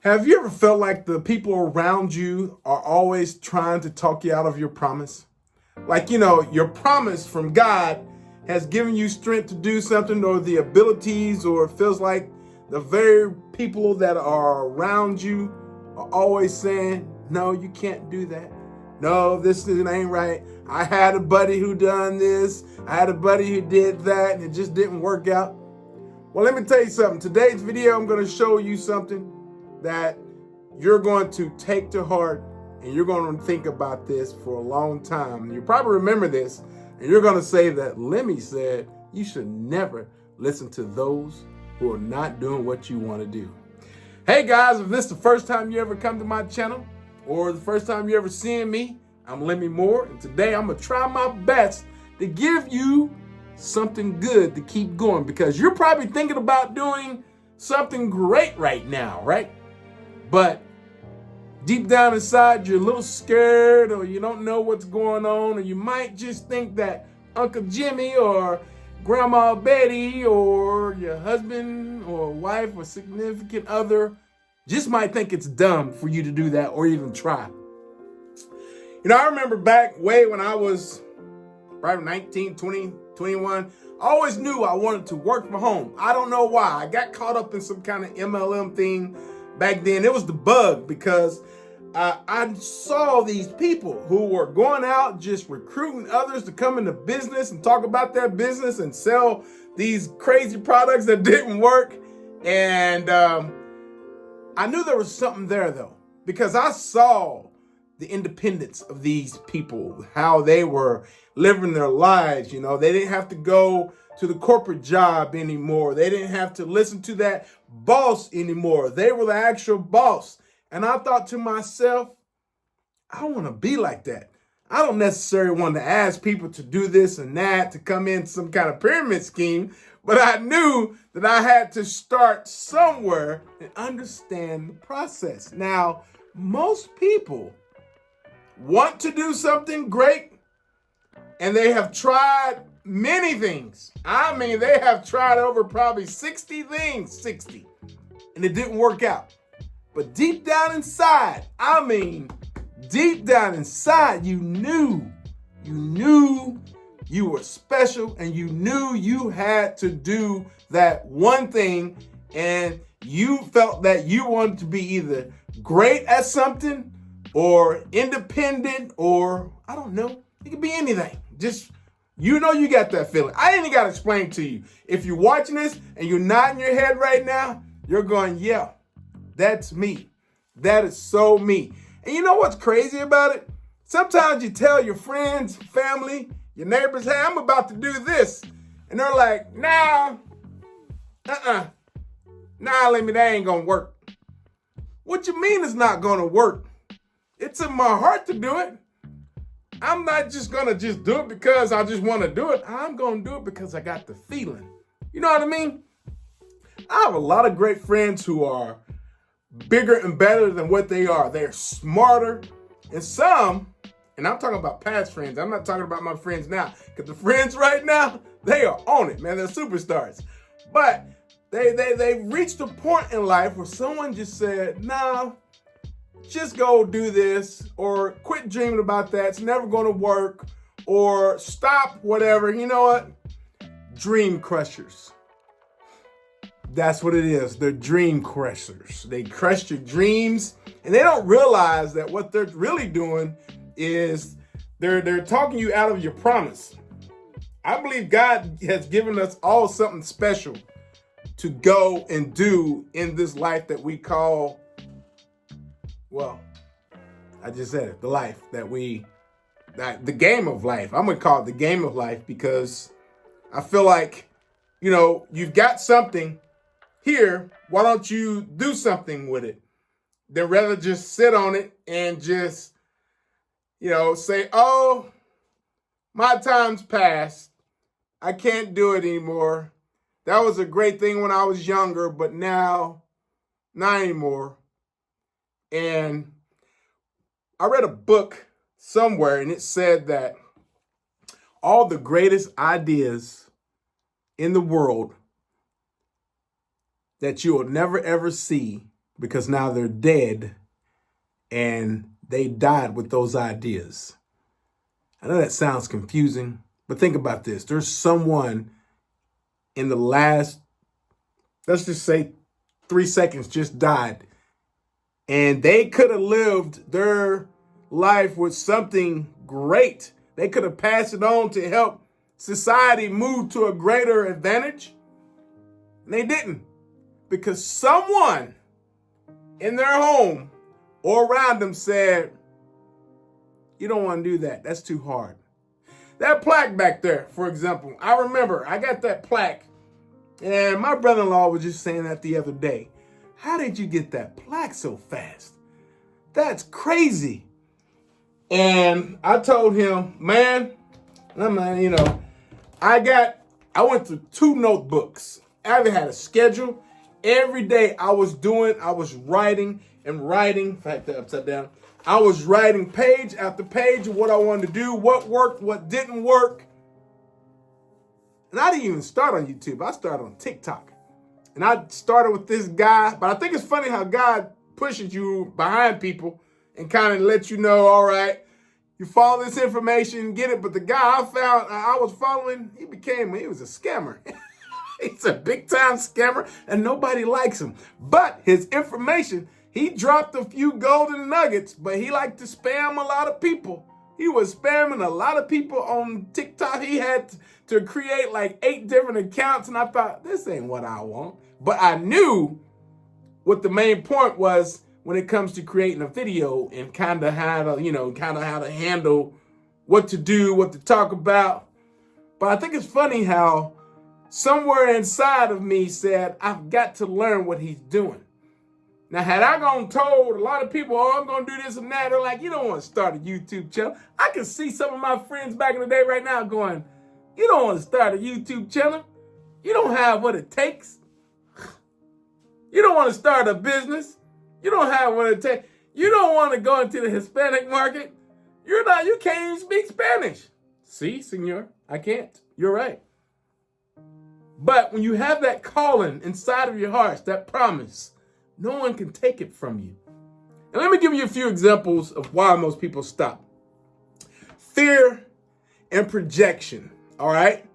Have you ever felt like the people around you are always trying to talk you out of your promise? Like, your promise from God has given you strength to do something or the abilities, or it feels like the very people that are around you are always saying, no, you can't do that. No, this ain't right. I had a buddy who done this. I had a buddy who did that and it just didn't work out. Well, let me tell you something. Today's video, I'm going to show you something that you're going to take to heart, and you're going to think about this for a long time. You probably remember this, and you're going to say that Lemmy said you should never listen to those who are not doing what you want to do. Hey guys, if this is the first time you ever come to my channel, or the first time you ever seeing me, I'm Lemmy Moore, and today I'm going to try my best to give you something good to keep going, because you're probably thinking about doing something great right now, right? But deep down inside, you're a little scared, or you don't know what's going on, or you might just think that Uncle Jimmy or Grandma Betty or your husband or wife or significant other just might think it's dumb for you to do that or even try. I remember back way when I was probably 19, 20, 21, I always knew I wanted to work from home. I don't know why. I got caught up in some kind of MLM thing back then. It was the bug, because I saw these people who were going out just recruiting others to come into business and talk about their business and sell these crazy products that didn't work. And I knew there was something there, though, because I saw the independence of these people, how they were living their lives. They didn't have to go to the corporate job anymore. They didn't have to listen to that boss anymore. They were the actual boss. And I thought to myself, I want to be like that. I don't necessarily want to ask people to do this and that, to come in some kind of pyramid scheme, but I knew that I had to start somewhere and understand the process. Now, most people want to do something great, and they have tried many things. I mean, they have tried over probably 60 things, and it didn't work out. But deep down inside, deep down inside, you knew you were special, and you knew you had to do that one thing, and you felt that you wanted to be either great at something or independent, or I don't know, it could be anything. Just, you got that feeling. I ain't even got to explain to you. If you're watching this and you're nodding your head right now, you're going, yeah, that's me. That is so me. And you know what's crazy about it? Sometimes you tell your friends, family, your neighbors, hey, I'm about to do this. And they're like, nah, Lemmy, that ain't gonna work. What you mean it's not gonna work? It's in my heart to do it. I'm not just gonna just do it because I just want to do it. I'm gonna do it because I got the feeling. You know what I mean? I have a lot of great friends who are bigger and better than what they are. They're smarter. And some, and I'm talking about past friends, I'm not talking about my friends now, because the friends right now, they are on it, man. They're superstars. But they reached a point in life where someone just said, no, just go do this, or quit dreaming about that. It's never going to work, or stop, whatever. You know what? Dream crushers. That's what it is. They're dream crushers. They crush your dreams, and they don't realize that what they're really doing is they're talking you out of your promise. I believe God has given us all something special to go and do in this life that we call, well, I just said it, the life the game of life. I'm going to call it the game of life, because I feel like, you've got something here. Why don't you do something with it? Then rather just sit on it and just, say, oh, my time's passed. I can't do it anymore. That was a great thing when I was younger, but now, not anymore. And I read a book somewhere, and it said that all the greatest ideas in the world that you will never ever see because now they're dead and they died with those ideas. I know that sounds confusing, but think about this. There's someone in the last, let's just say 3 seconds, just died. And they could have lived their life with something great. They could have passed it on to help society move to a greater advantage. And they didn't, because someone in their home or around them said, you don't want to do that. That's too hard. That plaque back there, for example, I remember I got that plaque, and my brother-in-law was just saying that the other day. How did you get that plaque so fast? That's crazy. And I told him, man, I went through 2 notebooks. I had a schedule. Every day I was writing and writing. In fact, they're upside down. I was writing page after page of what I wanted to do, what worked, what didn't work. And I didn't even start on YouTube. I started on TikTok. And I started with this guy. But I think it's funny how God pushes you behind people and kind of lets you know, all right, you follow this information, get it. But the guy I was following, he was a scammer. He's a big time scammer and nobody likes him. But his information, he dropped a few golden nuggets, but he liked to spam a lot of people. He was spamming a lot of people on TikTok. He had to create like 8 different accounts. And I thought, this ain't what I want. But I knew what the main point was when it comes to creating a video and kind of how to handle what to do, what to talk about. But I think it's funny how somewhere inside of me said, I've got to learn what he's doing. Now, had I gone told a lot of people, oh, I'm going to do this and that, they're like, you don't want to start a YouTube channel. I can see some of my friends back in the day right now going, you don't want to start a YouTube channel. You don't have what it takes. You don't want to start a business. You don't have what it takes. You don't want to go into the Hispanic market. You can't even speak Spanish. See, senor, I can't. You're right. But when you have that calling inside of your hearts, that promise, no one can take it from you. And let me give you a few examples of why most people stop. Fear and projection, all right?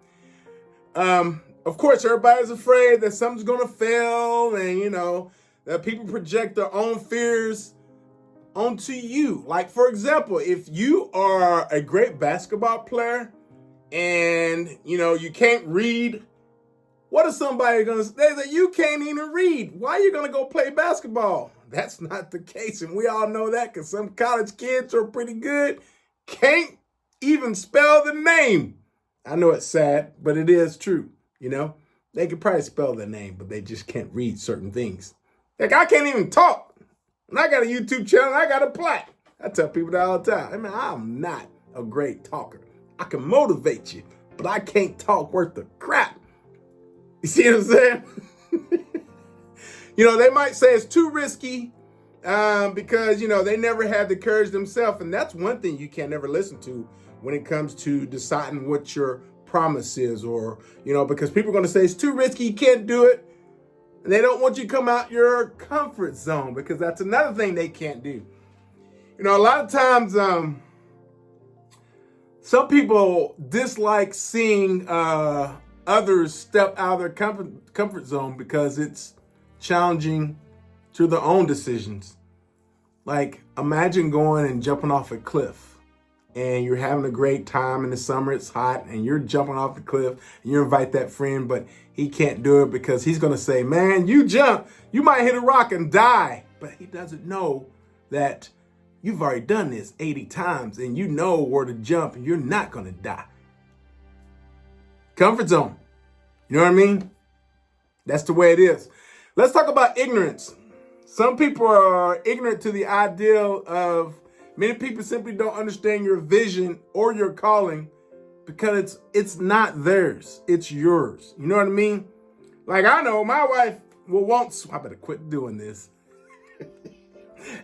Of course, everybody's afraid that something's going to fail and, that people project their own fears onto you. Like, for example, if you are a great basketball player and, you can't read, what is somebody going to say? That you can't even read? Why are you going to go play basketball? That's not the case. And we all know that because some college kids are pretty good, can't even spell the name. I know it's sad, but it is true. They could probably spell their name, but they just can't read certain things. Like, I can't even talk. And I got a YouTube channel. I got a plaque. I tell people that all the time. I'm not a great talker. I can motivate you, but I can't talk worth the crap. You see what I'm saying? They might say it's too risky because, they never had the courage themselves. And that's one thing you can't ever listen to when it comes to deciding what your promise is or, because people are going to say it's too risky. You can't do it. And they don't want you to come out your comfort zone because that's another thing they can't do. A lot of times, some people dislike seeing others step out of their comfort zone because it's challenging to their own decisions. Like, imagine going and jumping off a cliff and you're having a great time in the summer, it's hot, and you're jumping off the cliff and you invite that friend, but he can't do it because he's going to say, man, you jump, you might hit a rock and die. But he doesn't know that you've already done this 80 times and you know where to jump and you're not going to die. Comfort zone. You know what I mean? That's the way it is. Let's talk about ignorance. Some people are ignorant to the ideal of, many people simply don't understand your vision or your calling because it's not theirs. It's yours. You know what I mean? Like, I know my wife will want, I better quit doing this.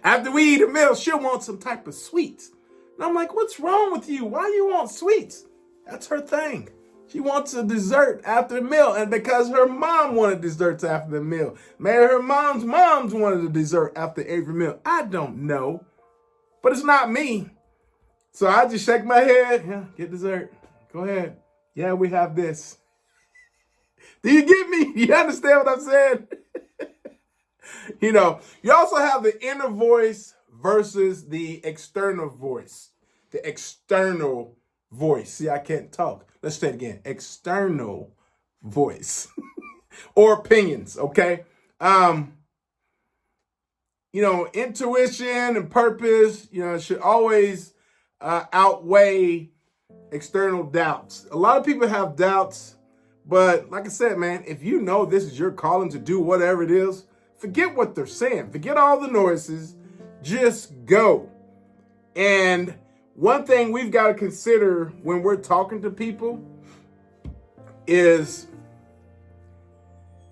After we eat a meal, she'll want some type of sweets. And I'm like, what's wrong with you? Why you want sweets? That's her thing. She wants a dessert after the meal, and because her mom wanted desserts after the meal. Maybe her mom's wanted a dessert after every meal. I don't know, but it's not me. So I just shake my head. Yeah, get dessert. Go ahead. Yeah, we have this. Do you get me? You understand what I'm saying? You also have the inner voice versus the external voice. The external voice. See, I can't talk. Let's say it again. External voice or opinions, okay? Intuition and purpose, should always outweigh external doubts. A lot of people have doubts, but like I said, man, if you know this is your calling to do whatever it is, forget what they're saying. Forget all the noises. Just go. And one thing we've got to consider when we're talking to people is,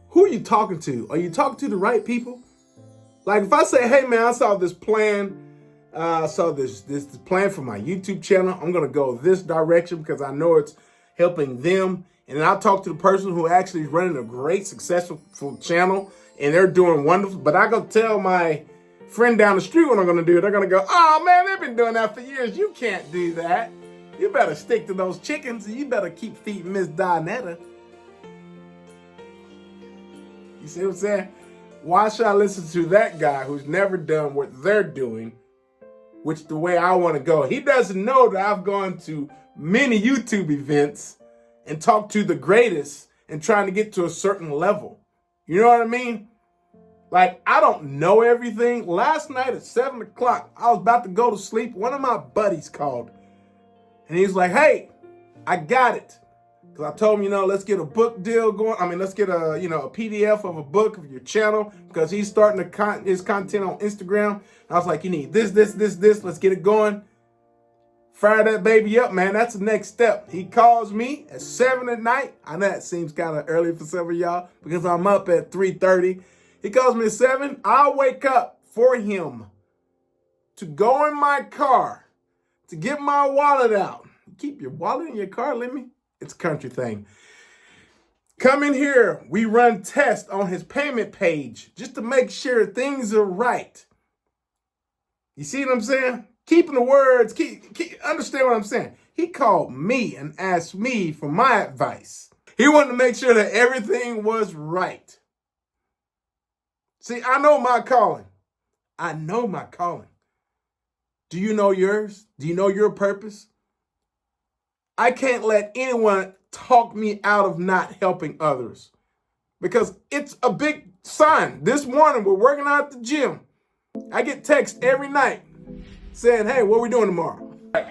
who are you talking to? Are you talking to the right people? Like if I say, hey man, I saw this plan. I saw this plan for my YouTube channel. I'm going to go this direction because I know it's helping them. And then I'll talk to the person who actually is running a great, successful channel and they're doing wonderful. But I go tell my friend down the street what I'm going to do. They're going to go, oh man, they've been doing that for years. You can't do that. You better stick to those chickens and you better keep feeding Miss Donetta. You see what I'm saying? Why should I listen to that guy who's never done what they're doing, which the way I want to go? He doesn't know that I've gone to many YouTube events and talked to the greatest and trying to get to a certain level. You know what I mean? Like, I don't know everything. Last night at 7 o'clock, I was about to go to sleep. One of my buddies called. And he's like, hey, I got it. Because I told him, let's get a book deal going. I mean, let's get a PDF of a book of your channel. Because he's starting his content on Instagram. I was like, you need this. Let's get it going. Fire that baby up, man. That's the next step. He calls me at 7 at night. I know that seems kind of early for some of y'all because I'm up at 3:30. He calls me at 7. I'll wake up for him to go in my car, to get my wallet out. Keep your wallet in your car, let me. It's a country thing. Come in here. We run tests on his payment page just to make sure things are right. You see what I'm saying? Keeping the words, understand what I'm saying. He called me and asked me for my advice. He wanted to make sure that everything was right. See, I know my calling. I know my calling. Do you know yours? Do you know your purpose? I can't let anyone talk me out of not helping others because it's a big sign. This morning, we're working out at the gym. I get texts every night saying, hey, what are we doing tomorrow? Look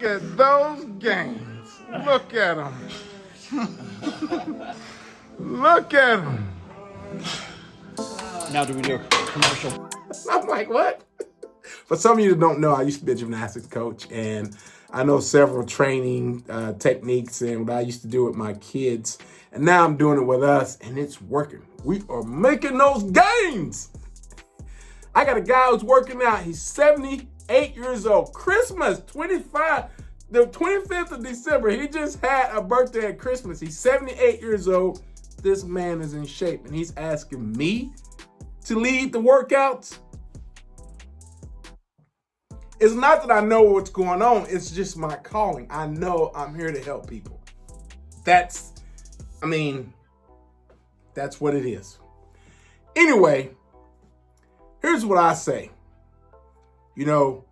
at those gains. Look at them. Look at them. Now do we do a commercial? I'm like, what? For some of you that don't know, I used to be a gymnastics coach, and I know several training techniques and what I used to do with my kids. And now I'm doing it with us, and it's working. We are making those gains. I got a guy who's working out. He's 78 years old. Christmas, the 25th of December. He just had a birthday at Christmas. He's 78 years old. This man is in shape, and he's asking me to lead the workouts. It's not that I know what's going on. It's just my calling. I know I'm here to help people. That's what it is. Anyway, here's what I say. You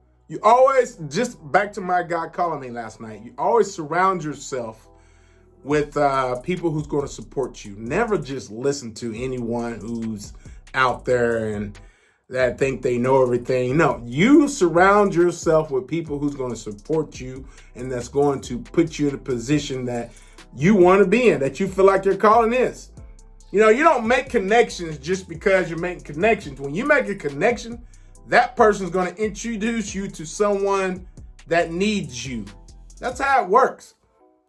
always, just back to my guy calling me last night, you always surround yourself with people who's going to support you. Never just listen to anyone who's out there and that think they know everything. No, you surround yourself with people who's going to support you and that's going to put you in a position that you want to be in, that you feel like your calling is. You don't make connections just because you're making connections. When you make a connection, that person's going to introduce you to someone that needs you. That's how it works.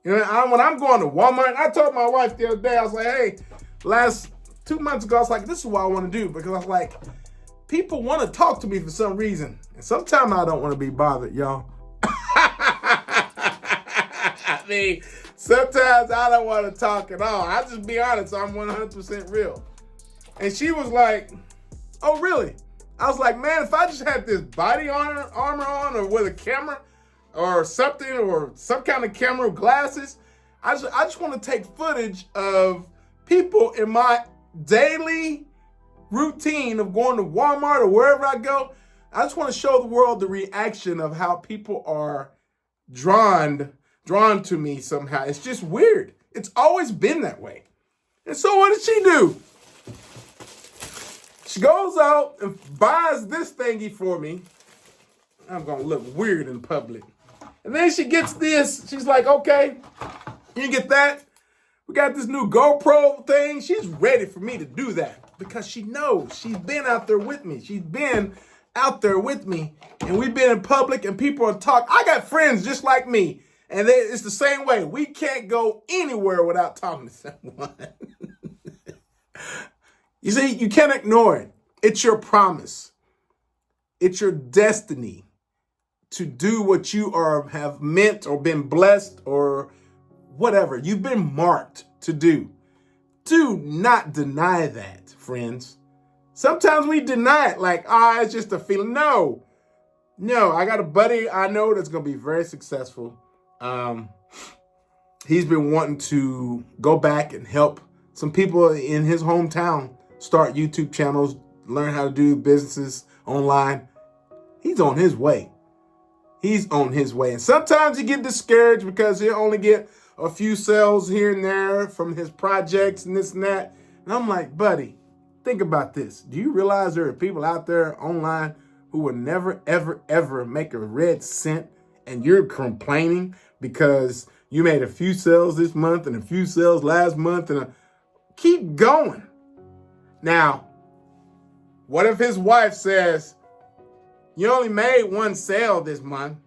When I'm going to Walmart, I told my wife the other day, I was like, hey, last 2 months ago, I was like, this is what I want to do, because I was like, people want to talk to me for some reason. And sometimes I don't want to be bothered, y'all. mean, sometimes I don't want to talk at all. I'll just be honest. I'm 100% real. And she was like, oh, really? I was like, man, if I just had this body armor on or with a camera or something or some kind of camera or glasses, I just want to take footage of people in my daily routine of going to Walmart or wherever I go. I just want to show the world the reaction of how people are drawn to me somehow. It's just weird. It's always been that way. And so what did she do? She goes out and buys this thingy for me. I'm going to look weird in public. And then she gets this. She's like, okay, you get that? We got this new GoPro thing. She's ready for me to do that because she knows she's been out there with me. She's been out there with me, and we've been in public, and people are talking. I got friends just like me, and it's the same way. We can't go anywhere without talking to someone. You see, you can't ignore it. It's your promise. It's your destiny to do what you have meant or been blessed or whatever. You've been marked to do. Do not deny that, friends. Sometimes we deny it like, it's just a feeling. No, I got a buddy I know that's going to be very successful. He's been wanting to go back and help some people in his hometown start YouTube channels, learn how to do businesses online. He's on his way. And sometimes you get discouraged because he'll only get a few sales here and there from his projects and this and that. And I'm like, buddy, think about this. Do you realize there are people out there online who will never, ever, ever make a red cent, and you're complaining because you made a few sales this month and a few sales last month, and keep going. Now, what if his wife says, you only made one sale this month?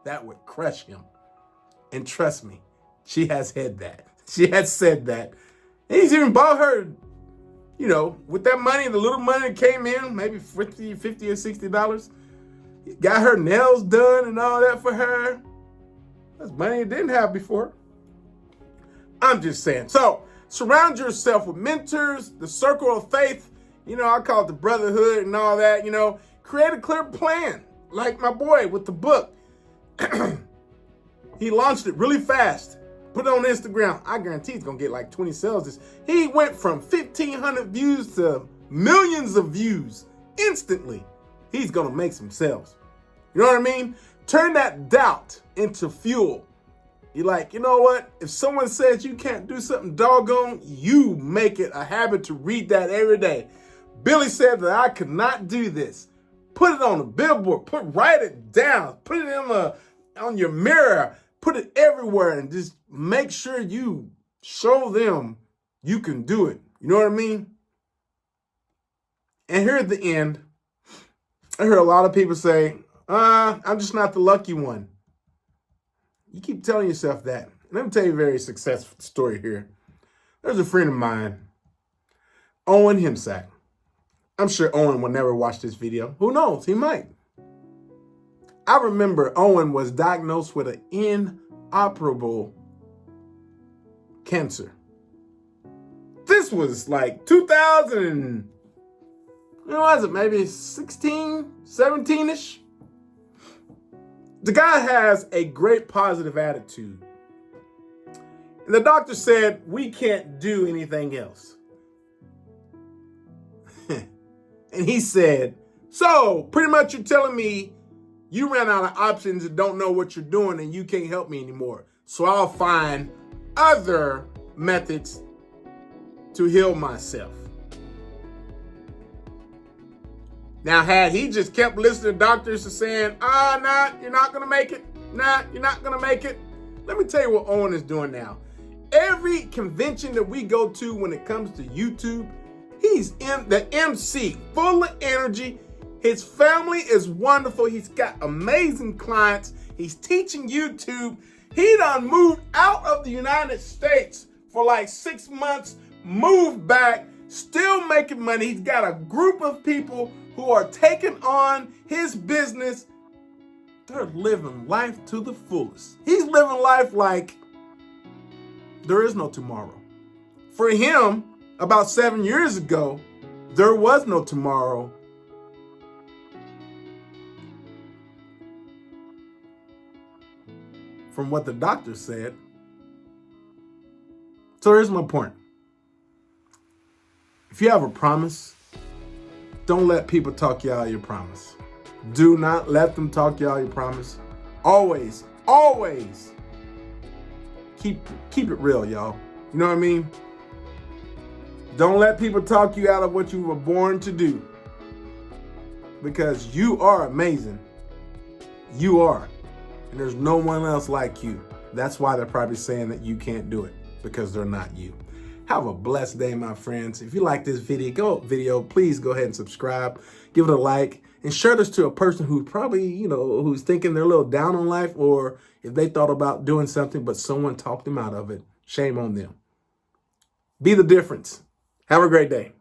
That would crush him. And trust me, she has said that. She has said that. And he's even bought her, with that money, the little money that came in, maybe $50 or $60. He got her nails done and all that for her. That's money he didn't have before. I'm just saying. So, surround yourself with mentors, the circle of faith. I call it the brotherhood and all that. Create a clear plan. Like my boy with the book. He launched it really fast. Put it on Instagram. I guarantee he's going to get like 20 sales. He went from 1,500 views to millions of views instantly. He's going to make some sales. You know what I mean? Turn that doubt into fuel. You're like, you know what? If someone says you can't do something doggone, you make it a habit to read that every day. Billy said that I could not do this. Put it on a billboard. Write it down. Put it on your mirror. Put it everywhere and just make sure you show them you can do it. You know what I mean? And here at the end, I heard a lot of people say, I'm just not the lucky one. You keep telling yourself that. Let me tell you a very successful story here. There's a friend of mine, Owen Himsack. I'm sure Owen will never watch this video. Who knows? He might. I remember Owen was diagnosed with an inoperable cancer. This was like 2000, maybe 16, 17-ish. The guy has a great positive attitude. And the doctor said, we can't do anything else. And he said, so pretty much you're telling me you ran out of options and don't know what you're doing and you can't help me anymore. So I'll find other methods to heal myself. Now, had he just kept listening to doctors and saying, nah, you're not going to make it. Nah, you're not going to make it. Let me tell you what Owen is doing now. Every convention that we go to when it comes to YouTube, he's in the MC, full of energy. His family is wonderful. He's got amazing clients. He's teaching YouTube. He done moved out of the United States for like 6 months, moved back, still making money. He's got a group of people who are taking on his business They're living life to the fullest. He's living life like there is no tomorrow. For him, about 7 years ago, there was no tomorrow. From what the doctor said. So here's my point. If you have a promise, don't let people talk you out of your promise. Do not let them talk you out of your promise. Always, always keep it real, y'all. You know what I mean? Don't let people talk you out of what you were born to do. Because you are amazing. You are. And there's no one else like you. That's why they're probably saying that you can't do it, because they're not you. Have a blessed day, my friends. If you like this video, please go ahead and subscribe, give it a like, and share this to a person who probably, who's thinking they're a little down on life, or if they thought about doing something, but someone talked them out of it. Shame on them. Be the difference. Have a great day.